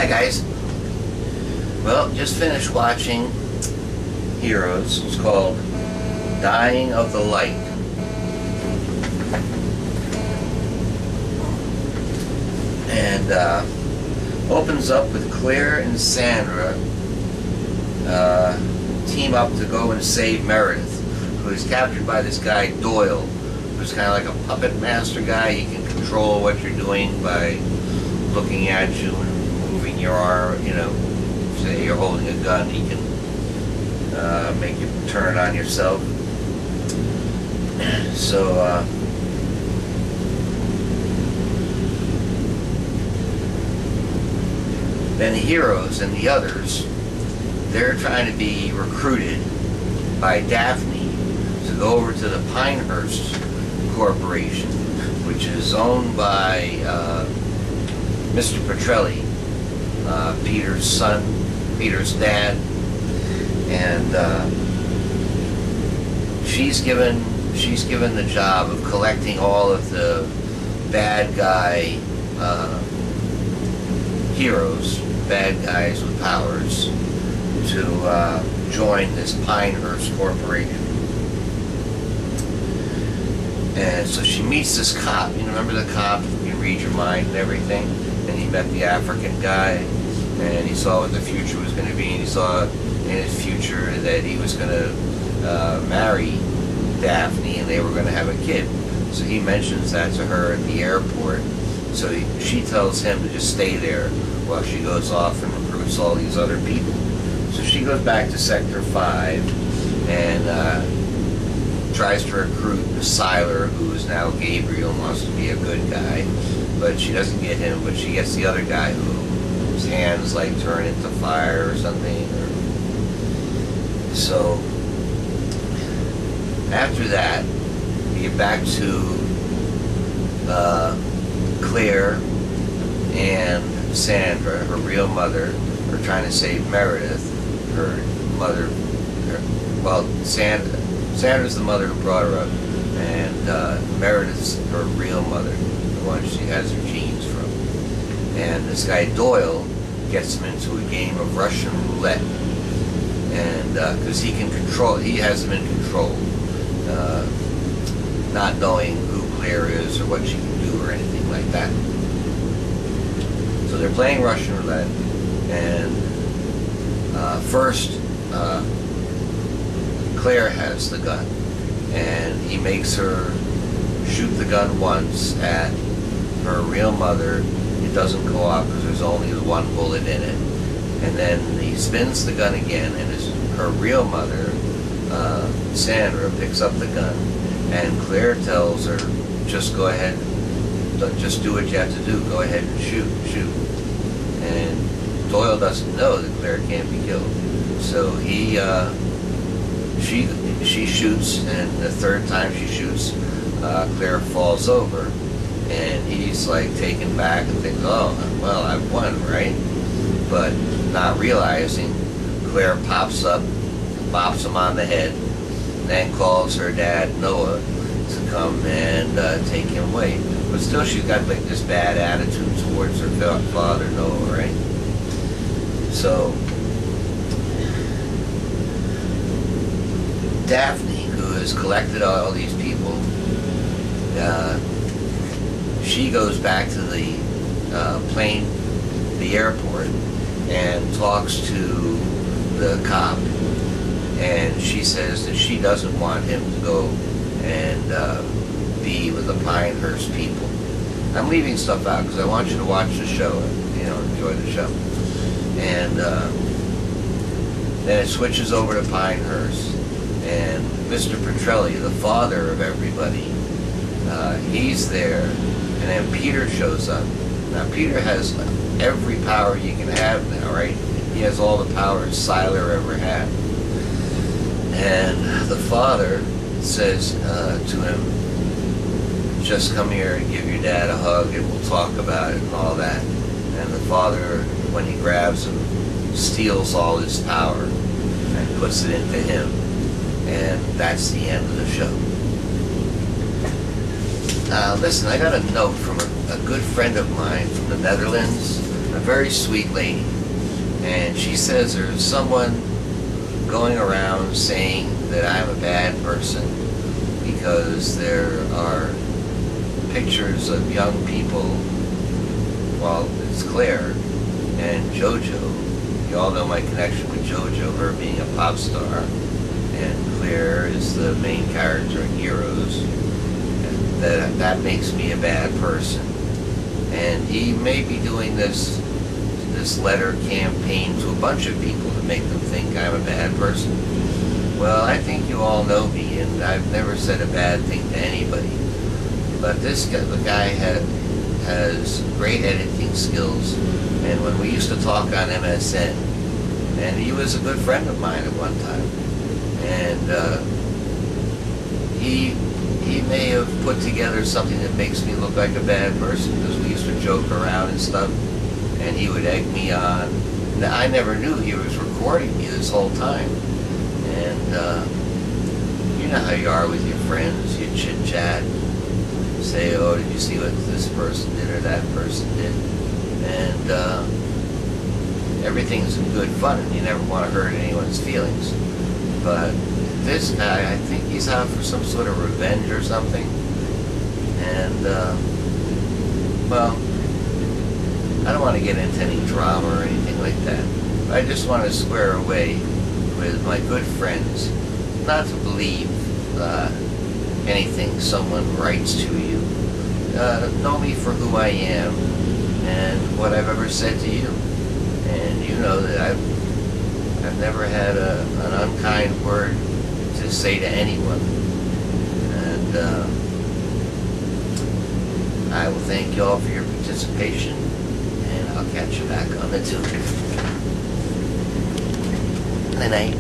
Hi guys. Well, just finished watching Heroes. It's called Dying of the Light. And opens up with Claire and Sandra team up to go and save Meredith, who is captured by this guy Doyle, who's kind of like a puppet master guy. He can control what you're doing by looking at you and moving your arm. You know, say you're holding a gun, he can make you turn it on yourself. So then the heroes and the others, they're trying to be recruited by Daphne to go over to the Pinehurst Corporation, which is owned by Mr. Petrelli, Peter's son, Peter's dad, and she's given the job of collecting all of the bad guy heroes, bad guys with powers, to join this Pinehurst Corporation. And so she meets this cop. You remember the cop? You can read your mind and everything. And he met the African guy, and he saw what the future was going to be, and he saw in his future that he was going to marry Daphne, and they were going to have a kid. So he mentions that to her at the airport. So she tells him to just stay there while she goes off and recruits all these other people. So she goes back to Sector 5 and tries to recruit Siler, who is now Gabriel and wants to be a good guy. But she doesn't get him, but she gets the other guy whose hands like turn into fire or something. So after that, we get back to Claire and Sandra, her real mother, are trying to save Meredith, her mother. Well, Sandra's the mother who brought her up, and Meredith's her real mother, the one she has her genes from. And this guy Doyle gets him into a game of Russian roulette, and because he has him in control, not knowing who Claire is or what she can do or anything like that. So they're playing Russian roulette, and first Claire has the gun, and he makes her shoot the gun once at her real mother. It doesn't go off because there's only one bullet in it. And then he spins the gun again, and her real mother, Sandra, picks up the gun, and Claire tells her, just go ahead, just do what you have to do, go ahead and shoot. And Doyle doesn't know that Claire can't be killed. So she shoots, and the third time she shoots, Claire falls over, and he's like taken back and thinks, oh, well, I've won, right? But not realizing, Claire pops up, bops him on the head, and then calls her dad, Noah, to come and take him away. But still, she's got like this bad attitude towards her father, Noah, right? So Daphne, who has collected all these people, she goes back to the the airport, and talks to the cop, and she says that she doesn't want him to go and be with the Pinehurst people. I'm leaving stuff out because I want you to watch the show and, you know, enjoy the show. And then it switches over to Pinehurst, and Mr. Petrelli, the father of everybody, he's there, and then Peter shows up. Now Peter has every power you can have now, right? He has all the powers Siler ever had. And the father says to him, just come here and give your dad a hug and we'll talk about it and all that. And the father, when he grabs him, steals all his power and puts it into him. And that's the end of the show. Listen, I got a note from a good friend of mine from the Netherlands, a very sweet lady, and she says there's someone going around saying that I'm a bad person because there are pictures of young people. Well, it's Claire and JoJo. You all know my connection with JoJo, her being a pop star, and Claire is the main character in Heroes. And that makes me a bad person. And he may be doing this letter campaign to a bunch of people to make them think I'm a bad person. Well, I think you all know me, and I've never said a bad thing to anybody. But this guy, the guy has great editing skills, and when we used to talk on MSN, and he was a good friend of mine at one time, and he may have put together something that makes me look like a bad person, because we used to joke around and stuff, and he would egg me on. Now, I never knew he was recording me this whole time. And you know how you are with your friends, you chit-chat, say, oh, did you see what this person did or that person did? And everything's in good fun, and you never want to hurt anyone's feelings. But this guy, I think he's out for some sort of revenge or something. And, well, I don't want to get into any drama or anything like that. I just want to square away with my good friends not to believe anything someone writes to you. Know me for who I am and what I've ever said to you. And you know that I've never had an unkind word to say to anyone. And I will thank you all for your participation, and I'll catch you back on the tube. Good night.